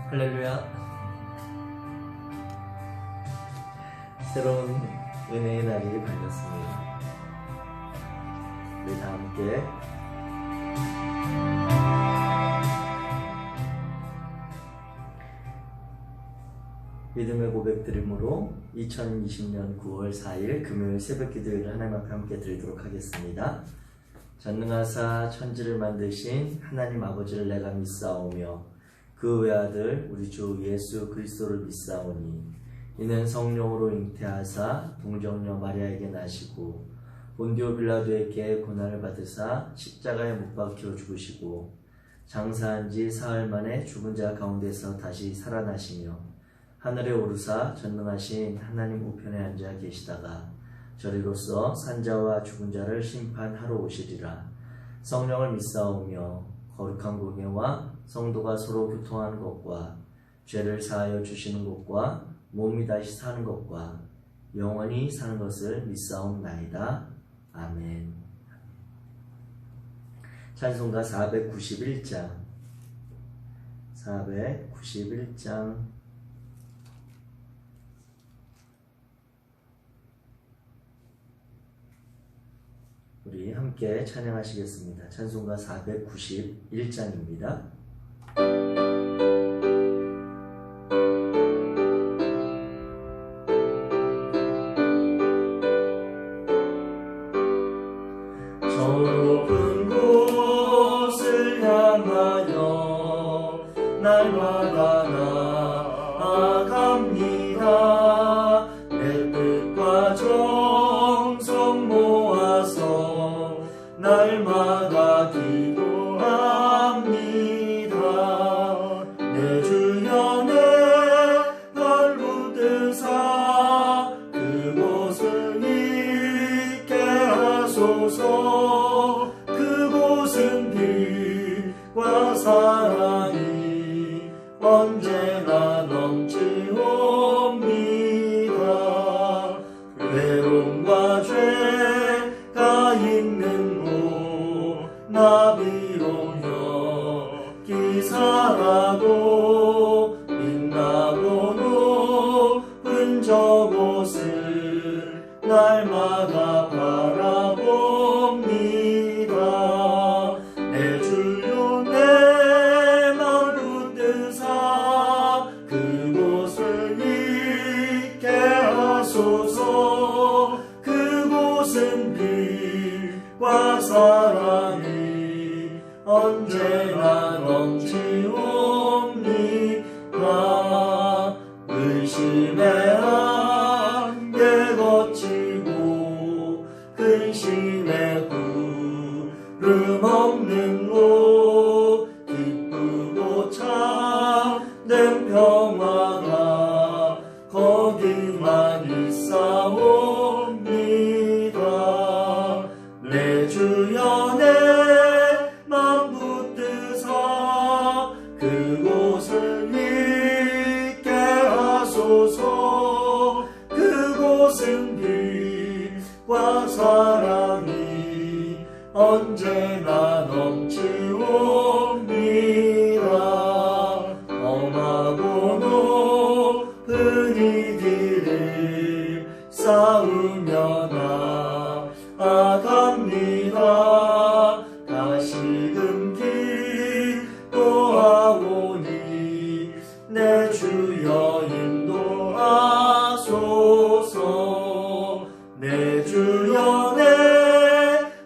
할렐루야. 새로운 은혜의 날이 밝았습니다. 우리 다 함께 믿음의 고백 드림으로 2020년 9월 4일 금요일 새벽 기도회를 하나님 앞에 함께 드리도록 하겠습니다. 전능하사 천지를 만드신 하나님 아버지를 내가 믿사오며 그 외아들 우리 주 예수 그리스도를 믿사오니 이는 성령으로 잉태하사 동정녀 마리아에게 나시고 본디오 빌라도에게 고난을 받으사 십자가에 못 박혀 죽으시고 장사한 지 사흘 만에 죽은 자 가운데서 다시 살아나시며 하늘에 오르사 전능하신 하나님 우편에 앉아 계시다가 저리로서 산자와 죽은 자를 심판하러 오시리라. 성령을 믿사오며 거룩한 공예와 성도가 서로 교통하는 것과 죄를 사하여 주시는 것과 몸이 다시 사는 것과 영원히 사는 것을 믿사옵나이다. 아멘. 찬송가 491장 우리 함께 찬양하시겠습니다. 찬송가 491장입니다. 저 높은 곳을 향하여 날마다 나아갑니다. 내 뜻과 정성 모아서 날마다 기도합니다. 내 주연에 널 붙드사 그곳을 있게 하소서. 그곳은 빛과 사랑이 언제나 넘치옵니다. 외로움과 죄가 있는 곳 나비로 여기사라도 빛나고 높은 저곳을 날마다 바라봅니다. 내 주요 내 맘 붙드사 그곳을 있게 하소서. 그곳은 빛과 사랑이 언제나 넘치옵니다. 의심의 안개 거치고 근심의 구름 없는 곳 기쁘고 참된 평화가 거기만 있사옵니다. 내 주연에 맘 붙드사 그곳을 있게 하소서. 그곳은 빛과 사랑이 언제나 넘치옵니다. 험하고 높은 이 길을 쌓으며 나아갑니다. 다시금 기도하오니 내 주여 인도하소서. 내 주여 내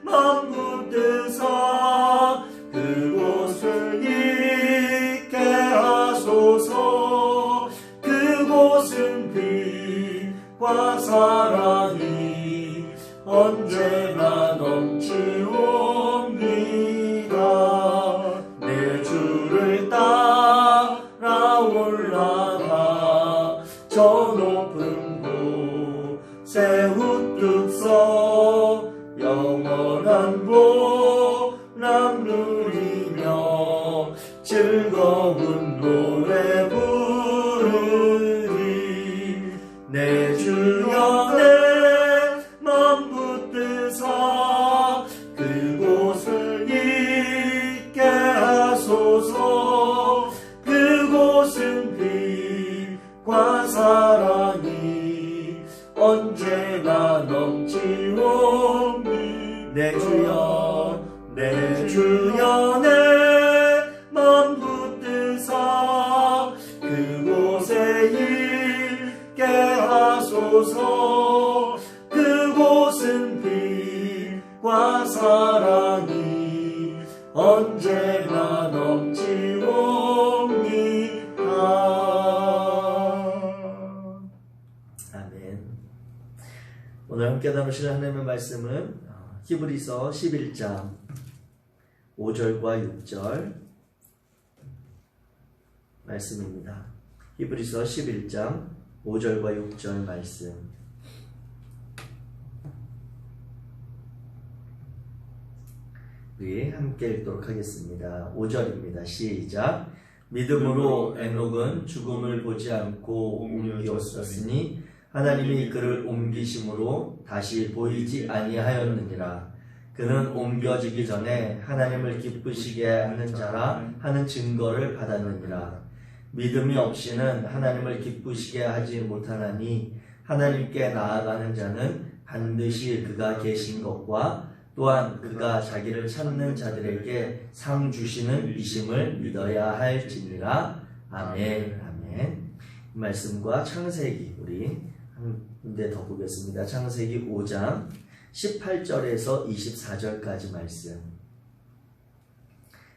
맘 붙드사 그곳을 있게 하소서. 그곳은 빛과 사랑이 언제나 넘치옵니다. 내 주를 따라 올라가 저 높은 곳에 우뚝 서 영원한 보람 누리며 즐거운 노래 부르리. 내 주여 내 맘 붙드사 그곳을 내 주여 내 주여 내 맘 붙드사 그곳에 있게 하소서. 그곳은 빛과 사랑이 언제나 넘치옵니다. 아멘. 오늘 함께 나누실 하나님의 말씀은 히브리서 11장 5절과 6절 말씀입니다. 히브리서 11장 5절과 6절 말씀. 우리 함께 읽도록 하겠습니다. 5절입니다. 시작. 믿음으로 에녹은 죽음을 보지 않고 옮겨졌으니 하나님이 그를 옮기심으로 다시 보이지 아니하였느니라. 그는 옮겨지기 전에 하나님을 기쁘시게 하는 자라 하는 증거를 받았느니라. 믿음이 없이는 하나님을 기쁘시게 하지 못하나니 하나님께 나아가는 자는 반드시 그가 계신 것과 또한 그가 자기를 찾는 자들에게 상 주시는 이심을 믿어야 할지니라. 아멘. 아멘. 이 말씀과 창세기 우리 한 군데 더 보겠습니다. 창세기 5장 18절에서 24절까지 말씀.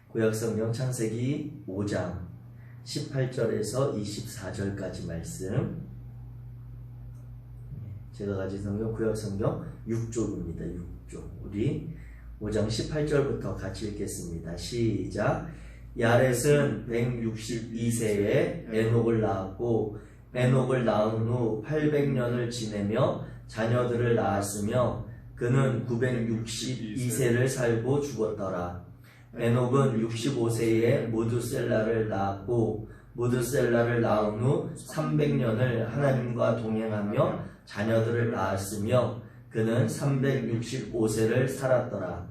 구약성경 창세기 5장 18절에서 24절까지 말씀. 제가 가진 성경 구약성경 6쪽입니다. 6쪽. 우리 5장 18절부터 같이 읽겠습니다. 시작. 야렛은 162세에 에녹을 낳았고 에녹을 낳은 후 800년을 지내며 자녀들을 낳았으며 그는 962세를 살고 죽었더라. 에녹은 65세에 무드셀라를 낳았고 무드셀라를 낳은 후 300년을 하나님과 동행하며 자녀들을 낳았으며 그는 365세를 살았더라.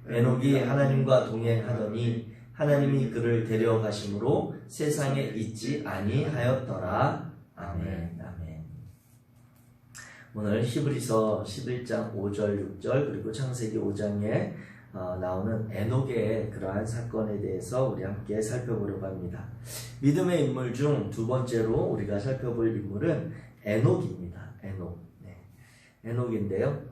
에녹이 하나님과 동행하더니 하나님이 그를 데려가심으로 세상에 있지 아니하였더라. 아멘. 아멘. 오늘 히브리서 11장 5절 6절 그리고 창세기 5장에 나오는 에녹의 그러한 사건에 대해서 우리 함께 살펴보려고 합니다. 믿음의 인물 중 두 번째로 우리가 살펴볼 인물은 에녹입니다. 에녹. 네. 에녹인데요.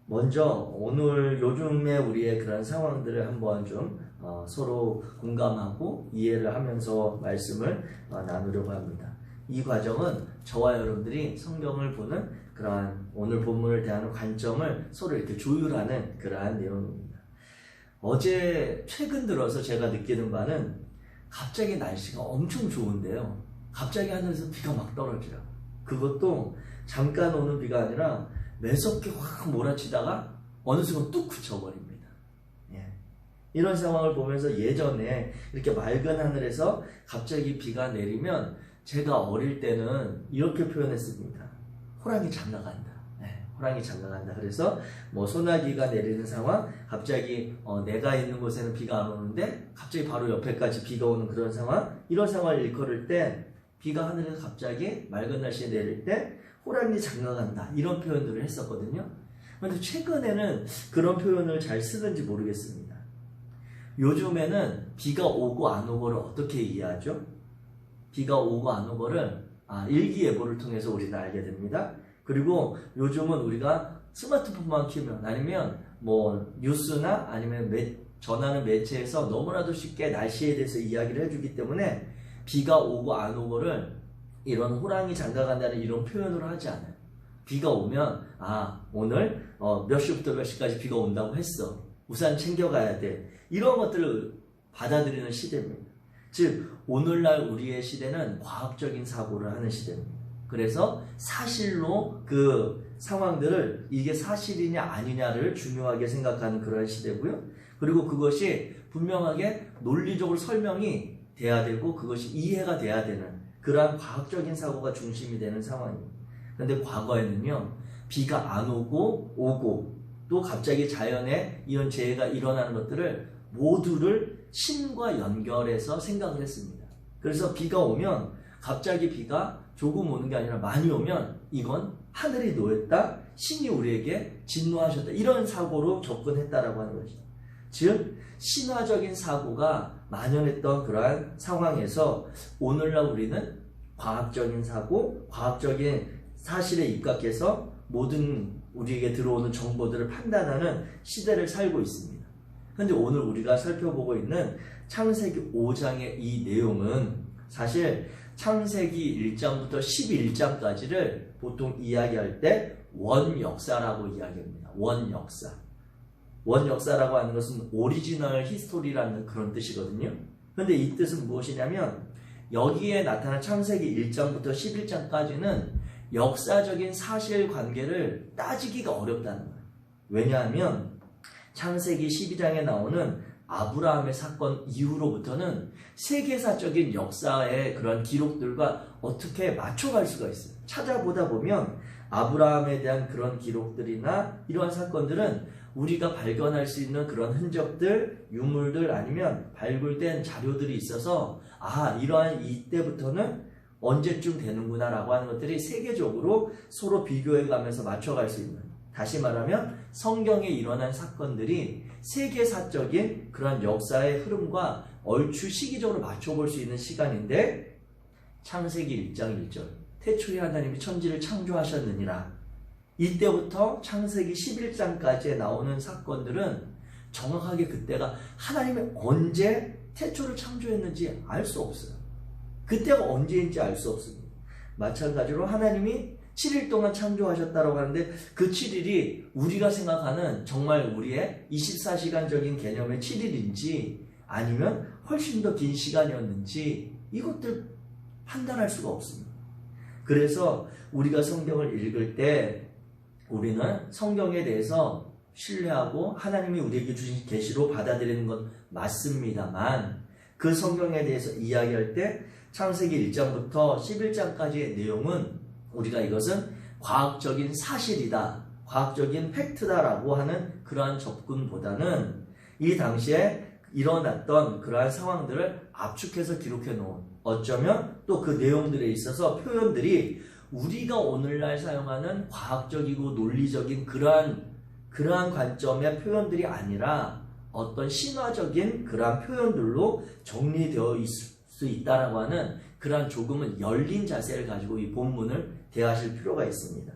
먼저 오늘 요즘에 우리의 그런 상황들을 한번 좀 서로 공감하고 이해를 하면서 말씀을 나누려고 합니다. 이 과정은 저와 여러분들이 성경을 보는 그러한 오늘 본문을 대하는 관점을 서로 이렇게 조율하는 그러한 내용입니다. 어제 최근 들어서 제가 느끼는 바는 갑자기 날씨가 엄청 좋은데요. 갑자기 하늘에서 비가 막 떨어져요. 그것도 잠깐 오는 비가 아니라 매섭게 확 몰아치다가 어느 순간 뚝 그쳐버립니다. 예. 이런 상황을 보면서 예전에 이렇게 맑은 하늘에서 갑자기 비가 내리면 제가 어릴 때는 이렇게 표현했습니다. 호랑이 장가간다. 예. 호랑이 장가간다. 그래서 뭐 소나기가 내리는 상황, 갑자기 내가 있는 곳에는 비가 안 오는데 갑자기 바로 옆에까지 비가 오는 그런 상황, 이런 상황을 일컬을 때 비가 하늘에서 갑자기 맑은 날씨에 내릴 때 호랑이 장가간다 이런 표현들을 했었거든요. 그런데 최근에는 그런 표현을 잘 쓰는지 모르겠습니다. 요즘에는 비가 오고 안 오고를 어떻게 이해하죠? 비가 오고 안 오고를 일기예보를 통해서 우리는 알게 됩니다. 그리고 요즘은 우리가 스마트폰만 키우면 아니면 뭐 뉴스나 아니면 전하는 매체에서 너무나도 쉽게 날씨에 대해서 이야기를 해주기 때문에 비가 오고 안 오고를 이런 호랑이 장가간다는 이런 표현으로 하지 않아요. 비가 오면 오늘 몇 시부터 몇 시까지 비가 온다고 했어. 우산 챙겨가야 돼. 이런 것들을 받아들이는 시대입니다. 즉 오늘날 우리의 시대는 과학적인 사고를 하는 시대입니다. 그래서 사실로 그 상황들을 이게 사실이냐 아니냐를 중요하게 생각하는 그런 시대고요. 그리고 그것이 분명하게 논리적으로 설명이 돼야 되고 그것이 이해가 돼야 되는 그러한 과학적인 사고가 중심이 되는 상황입니다. 그런데 과거에는요, 비가 안 오고 또 갑자기 자연에 이런 재해가 일어나는 것들을 모두를 신과 연결해서 생각을 했습니다. 그래서 비가 오면 갑자기 비가 조금 오는 게 아니라 많이 오면 이건 하늘이 놓였다, 신이 우리에게 진노하셨다. 이런 사고로 접근했다라고 하는 것이죠. 즉 신화적인 사고가 만연했던 그러한 상황에서 오늘날 우리는 과학적인 사고, 과학적인 사실에 입각해서 모든 우리에게 들어오는 정보들을 판단하는 시대를 살고 있습니다. 그런데 오늘 우리가 살펴보고 있는 창세기 5장의 이 내용은 사실 창세기 1장부터 11장까지를 보통 이야기할 때 원역사라고 이야기합니다. 원역사. 원역사라고 하는 것은 오리지널 히스토리라는 그런 뜻이거든요. 그런데 이 뜻은 무엇이냐면 여기에 나타난 창세기 1장부터 11장까지는 역사적인 사실관계를 따지기가 어렵다는 거예요. 왜냐하면 창세기 12장에 나오는 아브라함의 사건 이후로부터는 세계사적인 역사의 그런 기록들과 어떻게 맞춰갈 수가 있어요. 찾아보다 보면 아브라함에 대한 그런 기록들이나 이러한 사건들은 우리가 발견할 수 있는 그런 흔적들, 유물들 아니면 발굴된 자료들이 있어서 이러한 이때부터는 언제쯤 되는구나 라고 하는 것들이 세계적으로 서로 비교해 가면서 맞춰갈 수 있는, 다시 말하면 성경에 일어난 사건들이 세계사적인 그런 역사의 흐름과 얼추 시기적으로 맞춰볼 수 있는 시간인데 창세기 1장 1절 태초에 하나님이 천지를 창조하셨느니라. 이때부터 창세기 11장까지에 나오는 사건들은 정확하게 그때가 하나님이 언제 태초를 창조했는지 알 수 없어요. 그때가 언제인지 알 수 없습니다. 마찬가지로 하나님이 7일 동안 창조하셨다고 하는데 그 7일이 우리가 생각하는 정말 우리의 24시간적인 개념의 7일인지 아니면 훨씬 더 긴 시간이었는지 이것들 판단할 수가 없습니다. 그래서 우리가 성경을 읽을 때 우리는 성경에 대해서 신뢰하고 하나님이 우리에게 주신 계시로 받아들이는 건 맞습니다만 그 성경에 대해서 이야기할 때 창세기 1장부터 11장까지의 내용은 우리가 이것은 과학적인 사실이다, 과학적인 팩트다라고 하는 그러한 접근보다는 이 당시에 일어났던 그러한 상황들을 압축해서 기록해 놓은, 어쩌면 또 그 내용들에 있어서 표현들이 우리가 오늘날 사용하는 과학적이고 논리적인 그러한 관점의 표현들이 아니라 어떤 신화적인 그러한 표현들로 정리되어 있을 수 있다라고 하는 그러한 조금은 열린 자세를 가지고 이 본문을 대하실 필요가 있습니다.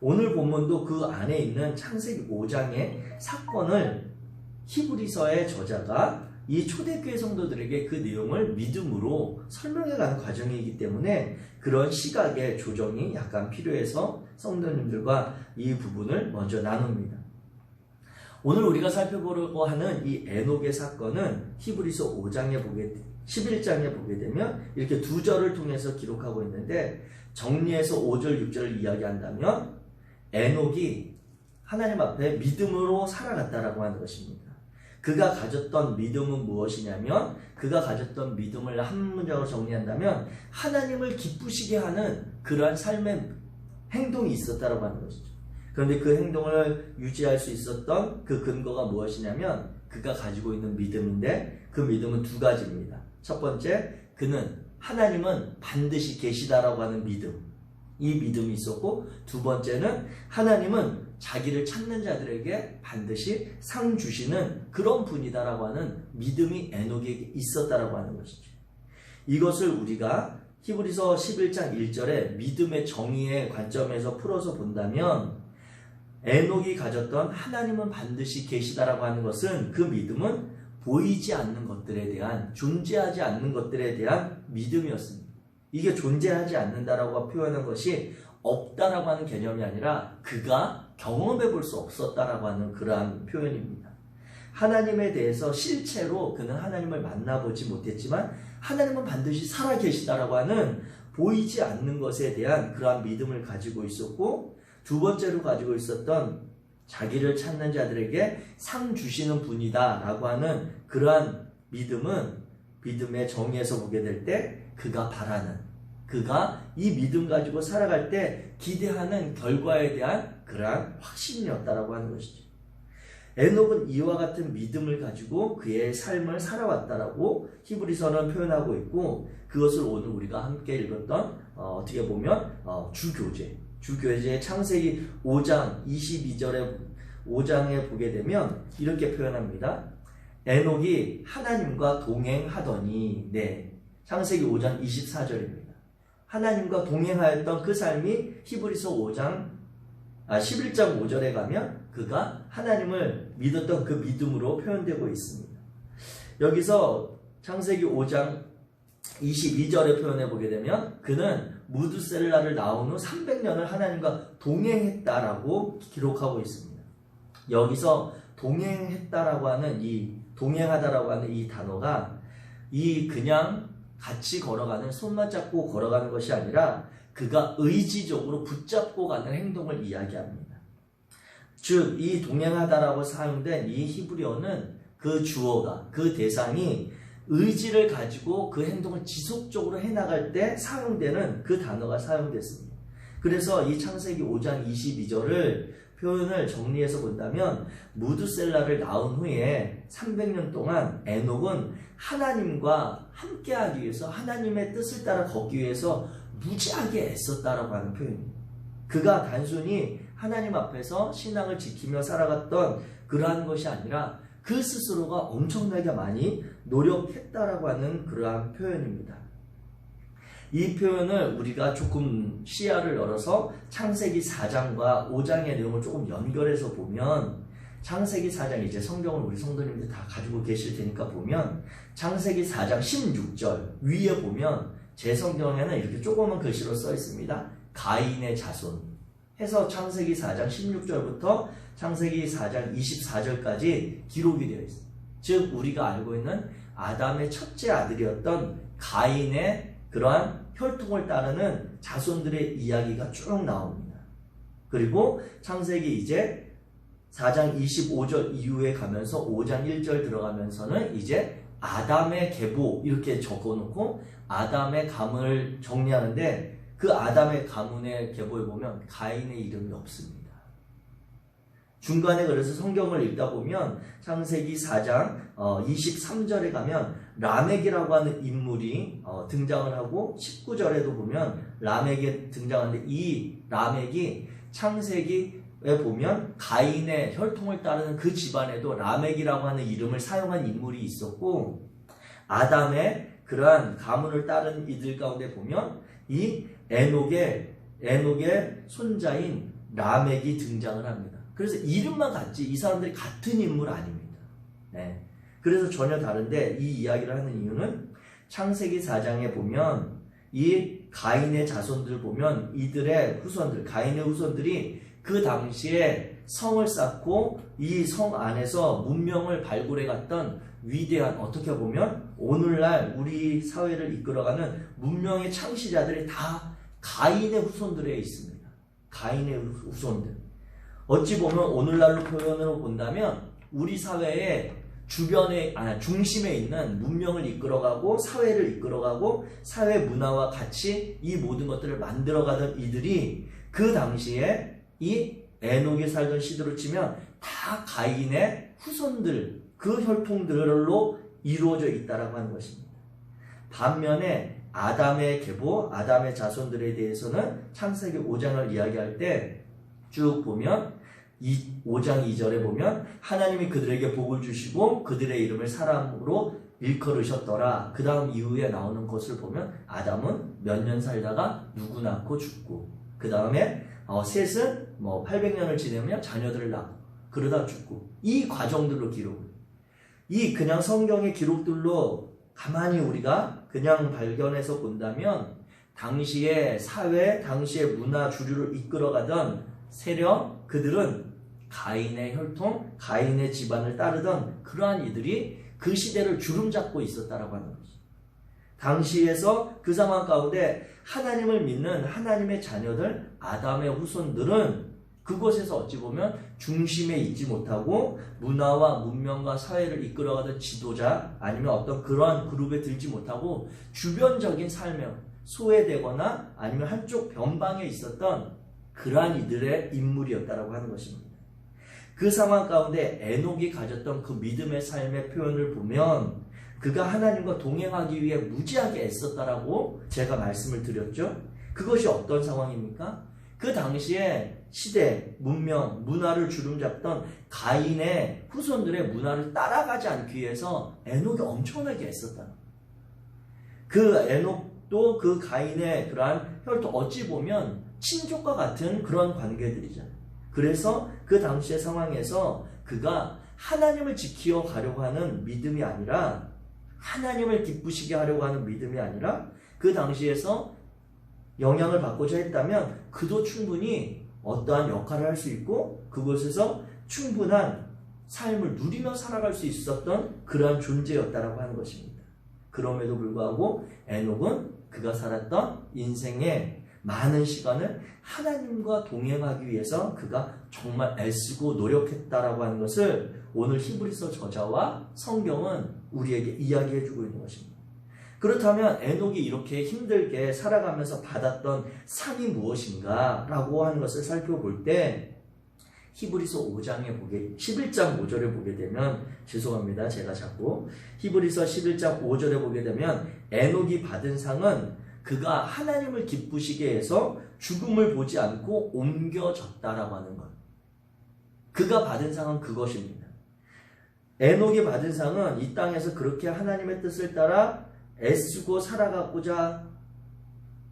오늘 본문도 그 안에 있는 창세기 5장의 사건을 히브리서의 저자가 이 초대교회 성도들에게 그 내용을 믿음으로 설명해가는 과정이기 때문에 그런 시각의 조정이 약간 필요해서 성도님들과 이 부분을 먼저 나눕니다. 오늘 우리가 살펴보려고 하는 이 에녹의 사건은 히브리서 5장에 11장에 보게 되면 이렇게 두 절을 통해서 기록하고 있는데 정리해서 5절, 6절을 이야기한다면 에녹이 하나님 앞에 믿음으로 살아갔다라고 하는 것입니다. 그가 가졌던 믿음은 무엇이냐면 그가 가졌던 믿음을 한 문장으로 정리한다면 하나님을 기쁘시게 하는 그러한 삶의 행동이 있었다라고 하는 것이죠. 그런데 그 행동을 유지할 수 있었던 그 근거가 무엇이냐면 그가 가지고 있는 믿음인데 그 믿음은 두 가지입니다. 첫 번째, 그는 하나님은 반드시 계시다라고 하는 믿음, 이 믿음이 있었고, 두 번째는 하나님은 자기를 찾는 자들에게 반드시 상 주시는 그런 분이다라고 하는 믿음이 에녹에게 있었다라고 하는 것이죠. 이것을 우리가 히브리서 11장 1절에 믿음의 정의의 관점에서 풀어서 본다면 에녹이 가졌던 하나님은 반드시 계시다라고 하는 것은 그 믿음은 보이지 않는 것들에 대한, 존재하지 않는 것들에 대한 믿음이었습니다. 이게 존재하지 않는다라고 표현한 것이 없다라고 하는 개념이 아니라 그가 경험해 볼 수 없었다라고 하는 그러한 표현입니다. 하나님에 대해서 실체로 그는 하나님을 만나보지 못했지만 하나님은 반드시 살아계시다라고 하는 보이지 않는 것에 대한 그러한 믿음을 가지고 있었고, 두 번째로 가지고 있었던 자기를 찾는 자들에게 상 주시는 분이다라고 하는 그러한 믿음은 믿음의 정의에서 보게 될 때 그가 바라는, 그가 이 믿음 가지고 살아갈 때 기대하는 결과에 대한 그러한 확신이었다라고 하는 것이죠. 에녹은 이와 같은 믿음을 가지고 그의 삶을 살아왔다라고 히브리서는 표현하고 있고, 그것을 오늘 우리가 함께 읽었던 어떻게 보면 주교제, 주교제의 창세기 5장 5장에 보게 되면 이렇게 표현합니다. 에녹이 하나님과 동행하더니, 네, 창세기 5장 24절입니다. 하나님과 동행하였던 그 삶이 히브리서 11장 5절에 가면 그가 하나님을 믿었던 그 믿음으로 표현되고 있습니다. 여기서 창세기 5장 22절에 표현해 보게 되면 그는 무드셀라를 낳은 후 300년을 하나님과 동행했다라고 기록하고 있습니다. 여기서 동행했다라고 하는 동행하다라고 하는 이 단어가 그냥 같이 걸어가는, 손만 잡고 걸어가는 것이 아니라 그가 의지적으로 붙잡고 가는 행동을 이야기합니다. 즉, 이 동행하다라고 사용된 이 히브리어는 그 주어가, 그 대상이 의지를 가지고 그 행동을 지속적으로 해나갈 때 사용되는 그 단어가 사용됐습니다. 그래서 이 창세기 5장 22절을 표현을 정리해서 본다면 무드셀라를 낳은 후에 300년 동안 에녹은 하나님과 함께하기 위해서, 하나님의 뜻을 따라 걷기 위해서 무지하게 애썼다라고 하는 표현입니다. 그가 단순히 하나님 앞에서 신앙을 지키며 살아갔던 그러한 것이 아니라 그 스스로가 엄청나게 많이 노력했다라고 하는 그러한 표현입니다. 이 표현을 우리가 조금 시야를 열어서 창세기 4장과 5장의 내용을 조금 연결해서 보면, 창세기 4장, 이제 성경을 우리 성도님들 다 가지고 계실 테니까 보면 창세기 4장 16절 위에 보면 제 성경에는 이렇게 조그만 글씨로 써 있습니다. 가인의 자손 해서 창세기 4장 16절부터 창세기 4장 24절까지 기록이 되어 있습니다. 즉 우리가 알고 있는 아담의 첫째 아들이었던 가인의 그러한 혈통을 따르는 자손들의 이야기가 쭉 나옵니다. 그리고 창세기 이제 4장 25절 이후에 가면서 5장 1절 들어가면서는 이제 아담의 계보 이렇게 적어놓고 아담의 가문을 정리하는데, 그 아담의 가문의 계보에 보면 가인의 이름이 없습니다. 중간에 그래서 성경을 읽다 보면 창세기 4장 23절에 가면 라멕이라고 하는 인물이 등장을 하고, 19절에도 보면 라멕이 등장하는데, 이 라멕이 창세기에 보면 가인의 혈통을 따르는 그 집안에도 라멕이라고 하는 이름을 사용한 인물이 있었고, 아담의 그러한 가문을 따른 이들 가운데 보면 이 에녹의 손자인 라멕이 등장을 합니다. 그래서 이름만 같지 이 사람들이 같은 인물 아닙니다. 네. 그래서 전혀 다른데, 이 이야기를 하는 이유는 창세기 4장에 보면 이 가인의 자손들 보면 이들의 후손들, 가인의 후손들이 그 당시에 성을 쌓고 이 성 안에서 문명을 발굴해 갔던 위대한, 어떻게 보면 오늘날 우리 사회를 이끌어가는 문명의 창시자들이 다 가인의 후손들에 있습니다. 가인의 후손들. 어찌 보면 오늘날로 표현으로 본다면 우리 사회의 중심에 있는 문명을 이끌어가고 사회를 이끌어가고 사회 문화와 같이 이 모든 것들을 만들어가던 이들이 그 당시에 이 에녹이 살던 시대로 치면 다 가인의 후손들, 그 혈통들로 이루어져 있다라고 하는 것입니다. 반면에 아담의 계보, 아담의 자손들에 대해서는 창세기 5장을 이야기할 때 쭉 보면 5장 2절에 보면 하나님이 그들에게 복을 주시고 그들의 이름을 사람으로 일컬으셨더라. 그 다음 이후에 나오는 것을 보면 아담은 몇 년 살다가 누구 낳고 죽고, 그 다음에 셋은 800년을 지내면 자녀들을 낳고 그러다 죽고, 이 과정들로 기록을, 이 그냥 성경의 기록들로 가만히 우리가 그냥 발견해서 본다면 당시의 사회, 당시의 문화 주류를 이끌어가던 세력, 그들은 가인의 혈통, 가인의 집안을 따르던 그러한 이들이 그 시대를 주름잡고 있었다라고 하는 것이죠. 당시에서 그 상황 가운데 하나님을 믿는 하나님의 자녀들, 아담의 후손들은 그곳에서 어찌 보면 중심에 있지 못하고 문화와 문명과 사회를 이끌어가던 지도자 아니면 어떤 그러한 그룹에 들지 못하고 주변적인 삶에 소외되거나 아니면 한쪽 변방에 있었던 그러한 이들의 인물이었다라고 하는 것입니다. 그 상황 가운데 에녹이 가졌던 그 믿음의 삶의 표현을 보면 그가 하나님과 동행하기 위해 무지하게 애썼다라고 제가 말씀을 드렸죠. 그것이 어떤 상황입니까? 그 당시에 시대, 문명, 문화를 주름잡던 가인의 후손들의 문화를 따라가지 않기 위해서 에녹이 엄청나게 애썼다. 그 에녹도 그 가인의 그러한 혈통 어찌 보면 친족과 같은 그런 관계들이잖아요. 그래서 그 당시의 상황에서 그가 하나님을 지키어 가려고 하는 믿음이 아니라 하나님을 기쁘시게 하려고 하는 믿음이 아니라 그 당시에서 영향을 받고자 했다면 그도 충분히 어떠한 역할을 할 수 있고 그곳에서 충분한 삶을 누리며 살아갈 수 있었던 그러한 존재였다라고 하는 것입니다. 그럼에도 불구하고 에녹은 그가 살았던 인생의 많은 시간을 하나님과 동행하기 위해서 그가 정말 애쓰고 노력했다라고 하는 것을 오늘 히브리서 저자와 성경은 우리에게 이야기해주고 있는 것입니다. 그렇다면 에녹이 이렇게 힘들게 살아가면서 받았던 상이 무엇인가 라고 하는 것을 살펴볼 때 히브리서 5장에 11장 5절에 보게 되면 죄송합니다. 제가 자꾸 히브리서 11장 5절에 보게 되면 에녹이 받은 상은 그가 하나님을 기쁘시게 해서 죽음을 보지 않고 옮겨졌다라고 하는 것. 그가 받은 상은 그것입니다. 에녹이 받은 상은 이 땅에서 그렇게 하나님의 뜻을 따라 애쓰고 살아가고자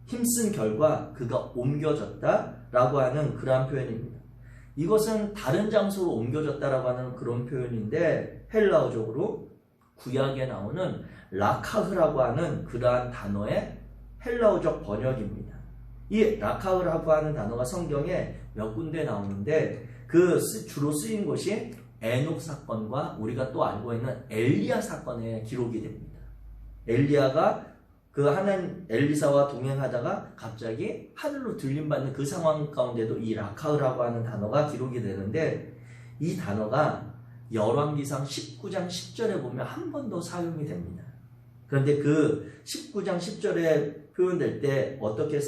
힘쓴 결과 그가 옮겨졌다라고 하는 그러한 표현입니다. 이것은 다른 장소로 옮겨졌다라고 하는 그런 표현인데 헬라어적으로 구약에 나오는 라카흐라고 하는 그러한 단어의 헬라어적 번역입니다. 이 라카흐라고 하는 단어가 성경에 몇 군데 나오는데 그 주로 쓰인 것이 에녹 사건과 우리가 또 알고 있는 엘리야 사건에 기록이 됩니다. 엘리야가 그 하나님 엘리사와 동행하다가 갑자기 하늘로 들림받는 그 상황 가운데도 이 라카흐라고 하는 단어가 기록이 되는데 이 단어가 열왕기상 19장 10절에 보면 한 번 더 사용이 됩니다. 그런데 그 19장 10절에 표현될 때 어떻게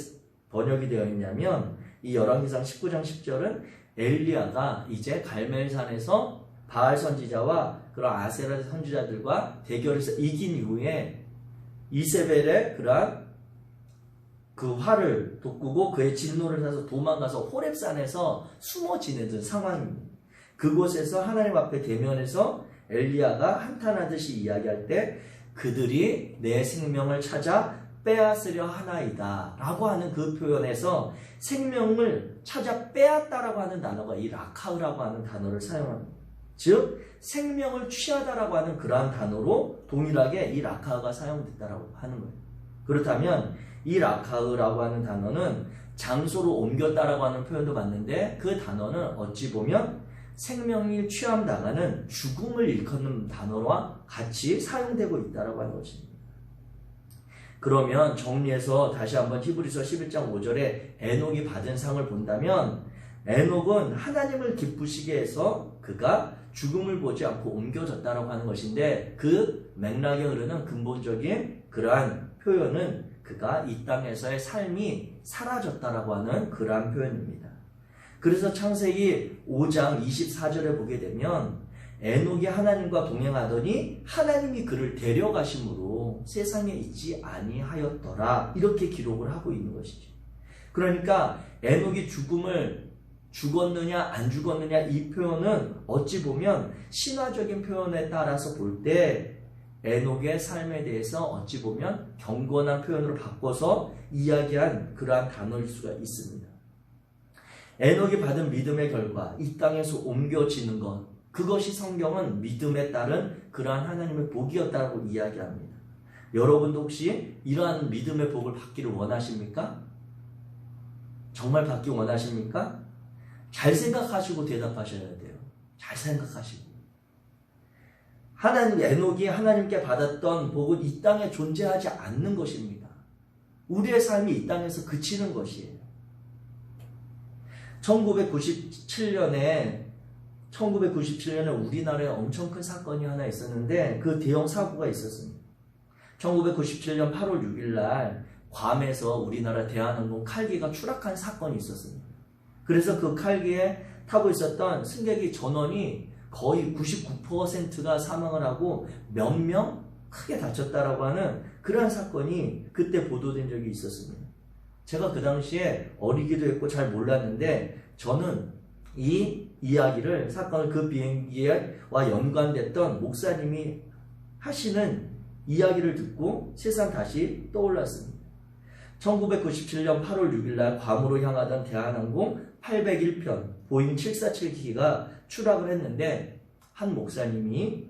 번역이 되어 있냐면 이 열왕기상 19장 10절은 엘리야가 이제 갈멜산에서 바알 선지자와 그런 아세라 선지자들과 대결해서 이긴 이후에 이세벨의 그러한 그 화를 돋구고 그의 진노를 사서 도망가서 호렙산에서 숨어 지내던 상황입니다. 그곳에서 하나님 앞에 대면해서 엘리야가 한탄하듯이 이야기할 때 그들이 내 생명을 찾아 빼앗으려 하나이다 라고 하는 그 표현에서 생명을 찾아 빼앗다라고 하는 단어가 이 라카흐라고 하는 단어를 사용합니다. 즉 생명을 취하다라고 하는 그러한 단어로 동일하게 이 라카흐가 사용됐다라고 하는 거예요. 그렇다면 이 라카흐라고 하는 단어는 장소로 옮겼다라고 하는 표현도 맞는데 그 단어는 어찌 보면 생명이 취함당하는 죽음을 일컫는 단어와 같이 사용되고 있다라고 하는 것입니다. 그러면 정리해서 다시 한번 히브리서 11장 5절에 에녹이 받은 상을 본다면 에녹은 하나님을 기쁘시게 해서 그가 죽음을 보지 않고 옮겨졌다라고 하는 것인데 그 맥락에 흐르는 근본적인 그러한 표현은 그가 이 땅에서의 삶이 사라졌다라고 하는 그러한 표현입니다. 그래서 창세기 5장 24절에 보게 되면 에녹이 하나님과 동행하더니 하나님이 그를 데려가심으로 세상에 있지 아니하였더라 이렇게 기록을 하고 있는 것이죠. 그러니까 에녹이 죽었느냐 안 죽었느냐 이 표현은 어찌 보면 신화적인 표현에 따라서 볼 때 에녹의 삶에 대해서 어찌 보면 경건한 표현으로 바꿔서 이야기한 그러한 단어일 수가 있습니다. 에녹이 받은 믿음의 결과 이 땅에서 옮겨지는 것 그것이 성경은 믿음에 따른 그러한 하나님의 복이었다고 이야기합니다. 여러분도 혹시 이러한 믿음의 복을 받기를 원하십니까? 정말 받기 원하십니까? 잘 생각하시고 대답하셔야 돼요. 잘 생각하시고. 에녹이 하나님께 받았던 복은 이 땅에 존재하지 않는 것입니다. 우리의 삶이 이 땅에서 그치는 것이에요. 1997년에 우리나라에 엄청 큰 사건이 하나 있었는데 그 대형 사고가 있었습니다. 1997년 8월 6일 날 괌에서 우리나라 대한항공 칼기가 추락한 사건이 있었습니다. 그래서 그 칼기에 타고 있었던 승객의 전원이 거의 99%가 사망을 하고 몇 명 크게 다쳤다라고 하는 그러한 사건이 그때 보도된 적이 있었습니다. 제가 그 당시에 어리기도 했고 잘 몰랐는데 저는 이 이야기를 사건을 그 비행기와 연관됐던 목사님이 하시는 이야기를 듣고 세상 다시 떠올랐습니다. 1997년 8월 6일 날 괌으로 향하던 대한항공 801편 보잉 747기가 추락을 했는데 한 목사님이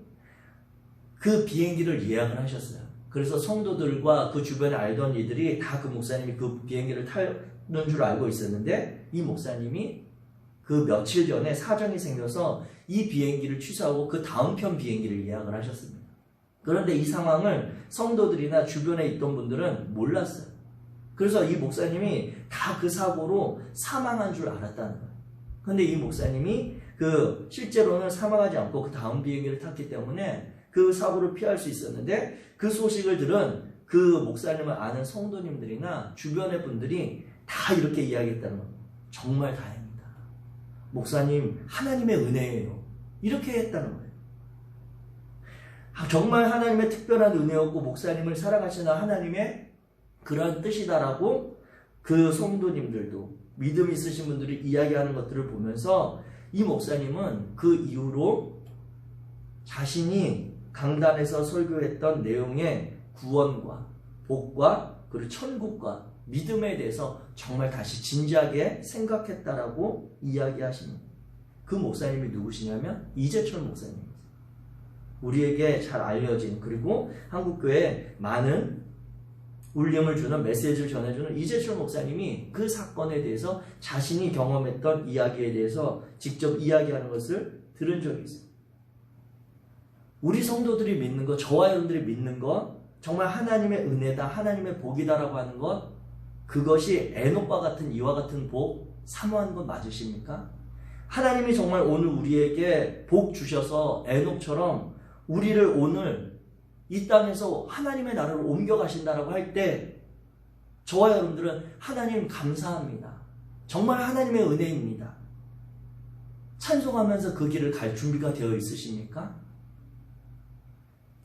그 비행기를 예약을 하셨어요. 그래서 성도들과 그 주변에 알던 이들이 다 그 목사님이 그 비행기를 타는 줄 알고 있었는데 이 목사님이 그 며칠 전에 사정이 생겨서 이 비행기를 취소하고 그 다음 편 비행기를 예약을 하셨습니다. 그런데 이 상황을 성도들이나 주변에 있던 분들은 몰랐어요. 그래서 이 목사님이 다 그 사고로 사망한 줄 알았다는 거예요. 그런데 이 목사님이 실제로는 사망하지 않고 그 다음 비행기를 탔기 때문에 그 사고를 피할 수 있었는데 그 소식을 들은 그 목사님을 아는 성도님들이나 주변의 분들이 다 이렇게 이야기했다는 겁니다. 정말 다행이다. 목사님 하나님의 은혜예요. 이렇게 했다는 거예요. 정말 하나님의 특별한 은혜였고 목사님을 사랑하시는 하나님의 그런 뜻이다라고 그 성도님들도 믿음 있으신 분들이 이야기하는 것들을 보면서 이 목사님은 그 이후로 자신이 강단에서 설교했던 내용의 구원과 복과 그리고 천국과 믿음에 대해서 정말 다시 진지하게 생각했다라고 이야기하십니다. 그 목사님이 누구시냐면 이재철 목사님입니다. 우리에게 잘 알려진 그리고 한국교회에 많은 울림을 주는 메시지를 전해주는 이재철 목사님이 그 사건에 대해서 자신이 경험했던 이야기에 대해서 직접 이야기하는 것을 들은 적이 있어요. 우리 성도들이 믿는 것, 저와 여러분들이 믿는 것, 정말 하나님의 은혜다, 하나님의 복이다라고 하는 것, 그것이 에녹과 같은 이와 같은 복 사모하는 것 맞으십니까? 하나님이 정말 오늘 우리에게 복 주셔서 에녹처럼 우리를 오늘 이 땅에서 하나님의 나라로 옮겨가신다라고 할 때 저와 여러분들은 하나님 감사합니다. 정말 하나님의 은혜입니다. 찬송하면서 그 길을 갈 준비가 되어 있으십니까?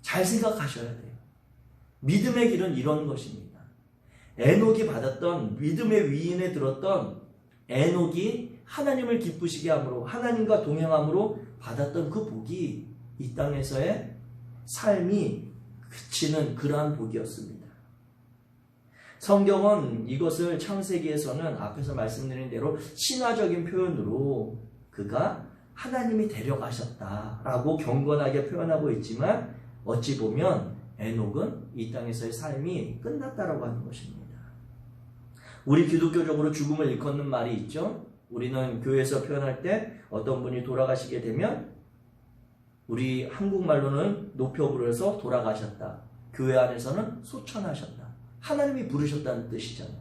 잘 생각하셔야 돼요. 믿음의 길은 이런 것입니다. 에녹이 받았던 믿음의 위인에 들었던 에녹이 하나님을 기쁘시게 함으로 하나님과 동행함으로 받았던 그 복이 이 땅에서의 삶이 그치는 그러한 복이었습니다. 성경은 이것을 창세기에서는 앞에서 말씀드린 대로 신화적인 표현으로 그가 하나님이 데려가셨다라고 경건하게 표현하고 있지만 어찌 보면 에녹은 이 땅에서의 삶이 끝났다라고 하는 것입니다. 우리 기독교적으로 죽음을 일컫는 말이 있죠. 우리는 교회에서 표현할 때 어떤 분이 돌아가시게 되면 우리 한국말로는 높여 부르서 돌아가셨다. 교회 안에서는 소천하셨다. 하나님이 부르셨다는 뜻이잖아요.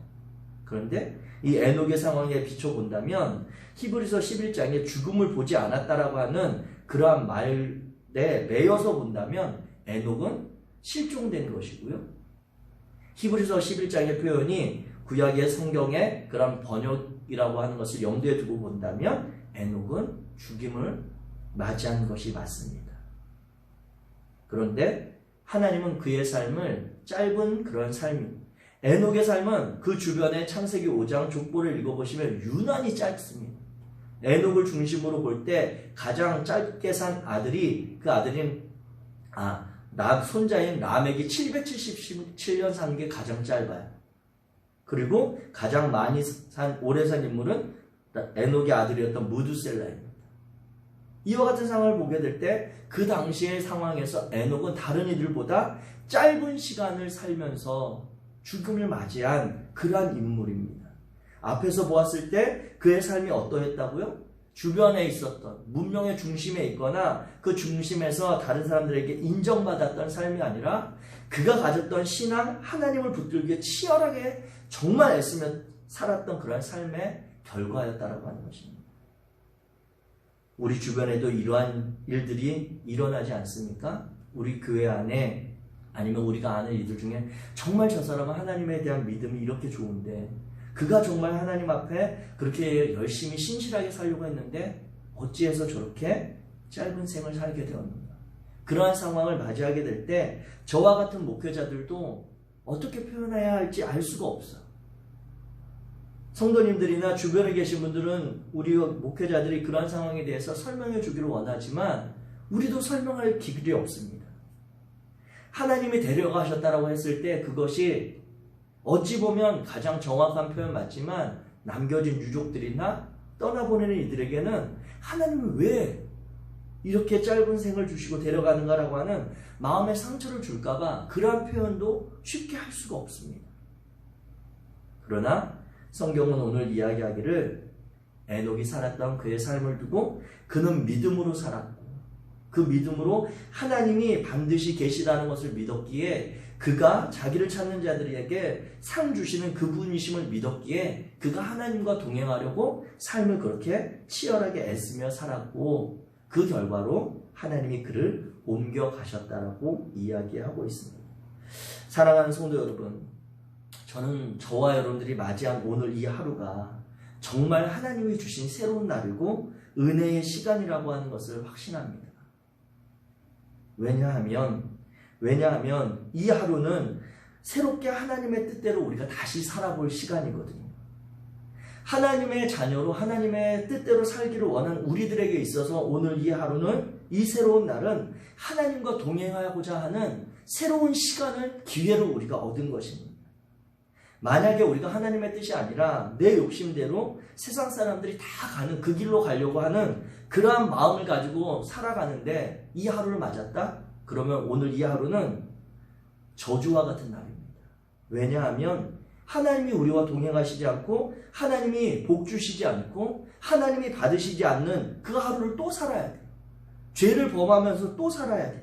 그런데 이 에녹의 상황에 비춰본다면 히브리서 11장에 죽음을 보지 않았다라고 하는 그러한 말에 매여서 본다면 에녹은 실종된 것이고요. 히브리서 11장의 표현이 구약의 성경의 그런 번역이라고 하는 것을 염두에 두고 본다면 에녹은 죽임을 맞이한 것이 맞습니다. 그런데 하나님은 그의 삶을 짧은 그런 삶입니다. 에녹의 삶은 그 주변에 창세기 5장 족보를 읽어보시면 유난히 짧습니다. 에녹을 중심으로 볼 때 가장 짧게 산 아들이 그 아들인 손자인 라멕이 777년 산 게 가장 짧아요. 그리고 가장 많이 오래 산 인물은 에녹의 아들이었던 무두셀라입니다. 이와 같은 상황을 보게 될 때 그 당시의 상황에서 에녹은 다른 이들보다 짧은 시간을 살면서 죽음을 맞이한 그러한 인물입니다. 앞에서 보았을 때 그의 삶이 어떠했다고요? 주변에 있었던 문명의 중심에 있거나 그 중심에서 다른 사람들에게 인정받았던 삶이 아니라 그가 가졌던 신앙, 하나님을 붙들기 위해 치열하게 정말 애쓰며 살았던 그런 삶의 결과였다라고 하는 것입니다. 우리 주변에도 이러한 일들이 일어나지 않습니까? 우리 교회 안에 아니면 우리가 아는 이들 중에 정말 저 사람은 하나님에 대한 믿음이 이렇게 좋은데 그가 정말 하나님 앞에 그렇게 열심히 신실하게 살려고 했는데 어찌해서 저렇게 짧은 생을 살게 되었는가? 그러한 상황을 맞이하게 될 때 저와 같은 목회자들도 어떻게 표현해야 할지 알 수가 없어요. 성도님들이나 주변에 계신 분들은 우리 목회자들이 그러한 상황에 대해서 설명해 주기를 원하지만 우리도 설명할 기술이 없습니다. 하나님이 데려가셨다라고 했을 때 그것이 어찌 보면 가장 정확한 표현 맞지만 남겨진 유족들이나 떠나보내는 이들에게는 하나님은 왜 이렇게 짧은 생을 주시고 데려가는가라고 하는 마음의 상처를 줄까봐 그러한 표현도 쉽게 할 수가 없습니다. 그러나 성경은 오늘 이야기하기를 에녹이 살았던 그의 삶을 두고 그는 믿음으로 살았고 그 믿음으로 하나님이 반드시 계시다는 것을 믿었기에 그가 자기를 찾는 자들에게 상 주시는 그분이심을 믿었기에 그가 하나님과 동행하려고 삶을 그렇게 치열하게 애쓰며 살았고 그 결과로 하나님이 그를 옮겨가셨다라고 이야기하고 있습니다. 사랑하는 성도 여러분, 저는 저와 여러분들이 맞이한 오늘 이 하루가 정말 하나님이 주신 새로운 날이고 은혜의 시간이라고 하는 것을 확신합니다. 왜냐하면 이 하루는 새롭게 하나님의 뜻대로 우리가 다시 살아볼 시간이거든요. 하나님의 자녀로 하나님의 뜻대로 살기를 원하는 우리들에게 있어서 오늘 이 하루는, 이 새로운 날은 하나님과 동행하고자 하는 새로운 시간을, 기회를 우리가 얻은 것입니다. 만약에 우리가 하나님의 뜻이 아니라 내 욕심대로 세상 사람들이 다 가는 그 길로 가려고 하는 그러한 마음을 가지고 살아가는데 이 하루를 맞았다? 그러면 오늘 이 하루는 저주와 같은 날입니다. 왜냐하면 하나님이 우리와 동행하시지 않고 하나님이 복 주시지 않고 하나님이 받으시지 않는 그 하루를 또 살아야 돼요. 죄를 범하면서 또 살아야 돼요.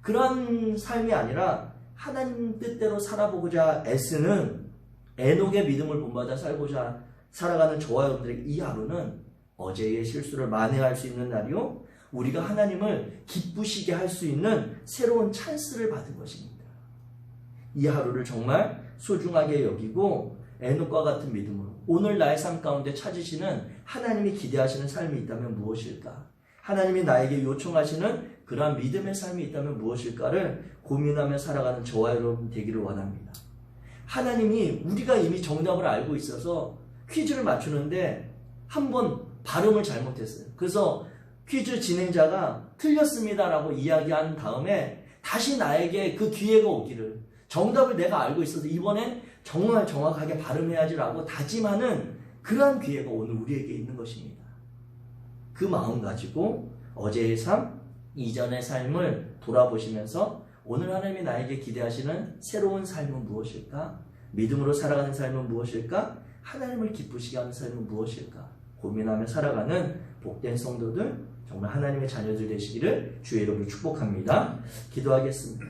그런 삶이 아니라 하나님 뜻대로 살아보고자 애쓰는 에녹의 믿음을 본받아 살아가는 저와 여러분들에게 이 하루는 어제의 실수를 만회할 수 있는 날이요, 우리가 하나님을 기쁘시게 할 수 있는 새로운 찬스를 받은 것입니다. 이 하루를 정말 소중하게 여기고 에녹과 같은 믿음으로 오늘 나의 삶 가운데 찾으시는 하나님이 기대하시는 삶이 있다면 무엇일까? 하나님이 나에게 요청하시는 그러한 믿음의 삶이 있다면 무엇일까를 고민하며 살아가는 저와 여러분 되기를 원합니다. 하나님이 우리가 이미 정답을 알고 있어서 퀴즈를 맞추는데 한번 발음을 잘못했어요. 그래서 퀴즈 진행자가 틀렸습니다라고 이야기한 다음에 다시 나에게 그 기회가 오기를, 정답을 내가 알고 있어서 이번엔 정말 정확하게 발음해야지라고 다짐하는 그러한 기회가 오늘 우리에게 있는 것입니다. 그 마음 가지고 어제의 삶, 이전의 삶을 돌아보시면서 오늘 하나님이 나에게 기대하시는 새로운 삶은 무엇일까? 믿음으로 살아가는 삶은 무엇일까? 하나님을 기쁘시게 하는 삶은 무엇일까? 고민하며 살아가는 복된 성도들, 정말 하나님의 자녀들 되시기를 주의 이름으로 축복합니다. 기도하겠습니다.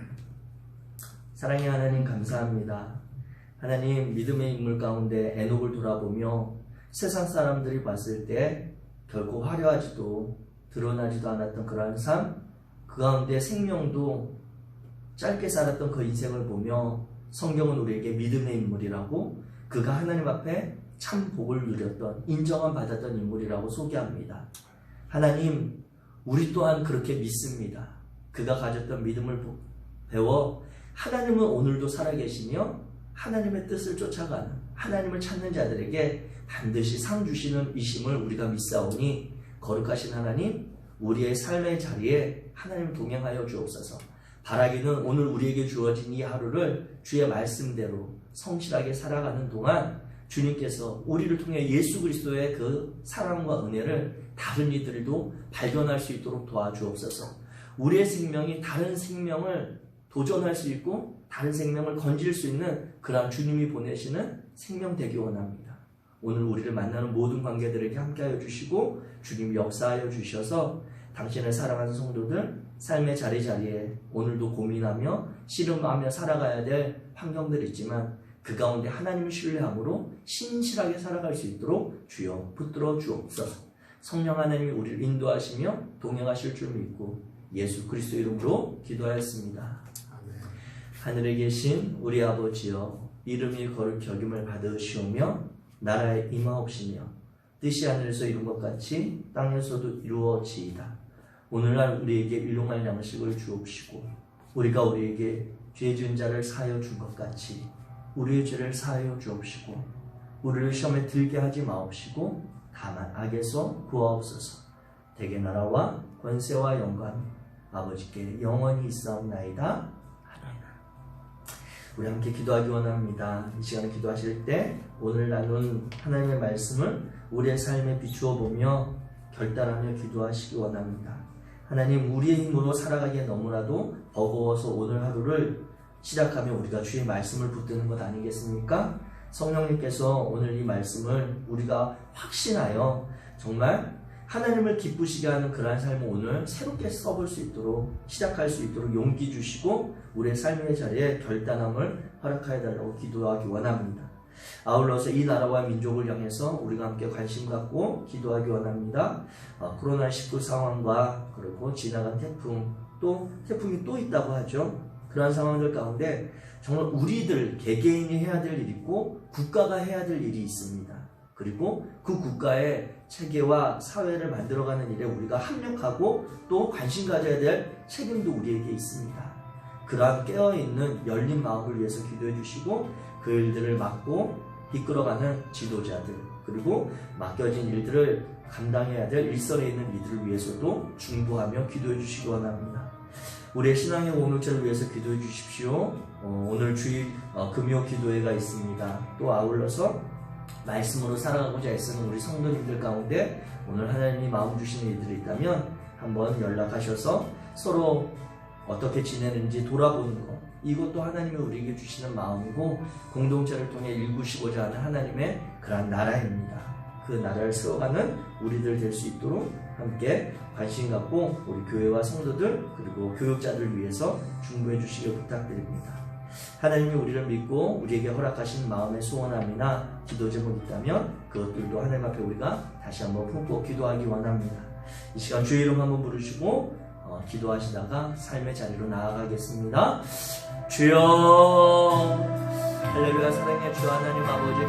사랑의 하나님, 감사합니다. 하나님, 믿음의 인물 가운데 에녹을 돌아보며 세상 사람들이 봤을 때 결코 화려하지도 드러나지도 않았던 그러한 삶, 그 가운데 생명도 짧게 살았던 그 인생을 보며 성경은 우리에게 믿음의 인물이라고, 그가 하나님 앞에 참 복을 누렸던, 인정을 받았던 인물이라고 소개합니다. 하나님, 우리 또한 그렇게 믿습니다. 그가 가졌던 믿음을 배워 하나님은 오늘도 살아계시며 하나님의 뜻을 쫓아가는, 하나님을 찾는 자들에게 반드시 상 주시는 이심을 우리가 믿사오니, 거룩하신 하나님, 우리의 삶의 자리에 하나님 동행하여 주옵소서. 바라기는 오늘 우리에게 주어진 이 하루를 주의 말씀대로 성실하게 살아가는 동안 주님께서 우리를 통해 예수 그리스도의 그 사랑과 은혜를 다른 이들도 발견할 수 있도록 도와주옵소서. 우리의 생명이 다른 생명을 도전할 수 있고 다른 생명을 건질 수 있는 그런 주님이 보내시는 생명 되기 원합니다. 오늘 우리를 만나는 모든 관계들에게 함께하여 주시고 주님이 역사하여 주셔서 당신을 사랑하는 성도들 삶의 자리자리에 오늘도 고민하며 씨름하며 살아가야 될 환경들이 있지만 그 가운데 하나님을 신뢰함으로 신실하게 살아갈 수 있도록 주여 붙들어 주옵소서. 성령 하나님이 우리를 인도하시며 동행하실 줄 믿고 예수 그리스도 이름으로 기도하였습니다. 아멘. 하늘에 계신 우리 아버지여, 이름이 거룩히 여김을 받으시오며 나라에 임하옵시며 뜻이 하늘에서 이룬 것 같이 땅에서도 이루어지이다. 오늘날 우리에게 일용할 양식을 주옵시고 우리가 우리에게 죄 지은 자를 사하여 준 것 같이 우리의 죄를 사하여 주옵시고 우리를 시험에 들게 하지 마옵시고 다만 악에서 구하옵소서. 대개 나라와 권세와 영광이 아버지께 영원히 있사옵나이다. 아멘. 우리 함께 기도하기 원합니다. 이 시간에 기도하실 때 오늘 나눈 하나님의 말씀을 우리의 삶에 비추어 보며 결단하며 기도하시기 원합니다. 하나님, 우리의 힘으로 살아가기에 너무나도 버거워서 오늘 하루를 시작하며 우리가 주의 말씀을 붙드는 것 아니겠습니까? 성령님께서 오늘 이 말씀을 우리가 확신하여 정말 하나님을 기쁘시게 하는 그러한 삶을 오늘 새롭게 써볼 수 있도록, 시작할 수 있도록 용기 주시고 우리의 삶의 자리에 결단함을 허락하여 달라고 기도하기 원합니다. 아울러서 이 나라와 민족을 향해서 우리가 함께 관심 갖고 기도하기 원합니다. 코로나19 상황과 그리고 지나간 태풍, 또 태풍이 또 있다고 하죠. 그러한 상황들 가운데 정말 우리들 개개인이 해야 될 일이 있고 국가가 해야 될 일이 있습니다. 그리고 그 국가의 체계와 사회를 만들어가는 일에 우리가 합력하고 또 관심 가져야 될 책임도 우리에게 있습니다. 그러한 깨어있는 열린 마음을 위해서 기도해 주시고 그 일들을 맡고 이끌어가는 지도자들, 그리고 맡겨진 일들을 감당해야 될 일선에 있는 이들을 위해서도 중보하며 기도해 주시기 원합니다. 우리의 신앙의 공동체를 위해서 기도해 주십시오. 오늘 주일 금요 기도회가 있습니다. 또 아울러서 말씀으로 살아가고자 애쓰는 우리 성도님들 가운데 오늘 하나님이 마음 주시는 이들이 있다면 한번 연락하셔서 서로 어떻게 지내는지 돌아보는 것, 이것도 하나님이 우리에게 주시는 마음이고 공동체를 통해 일구시고자 하는 하나님의 그러한 나라입니다. 그 나라를 세워가는 우리들 될 수 있도록 함께 관심 갖고 우리 교회와 성도들 그리고 교육자들 위해서 중보해 주시길 부탁드립니다. 하나님이 우리를 믿고 우리에게 허락하신 마음의 소원함이나 기도 제목이 있다면 그것들도 하나님 앞에 우리가 다시 한번 품고 기도하기 원합니다. 이 시간 주의 이름 한번 부르시고 기도하시다가 삶의 자리로 나아가겠습니다. 주여, 할렐루야. 사랑의 주 하나님 아버지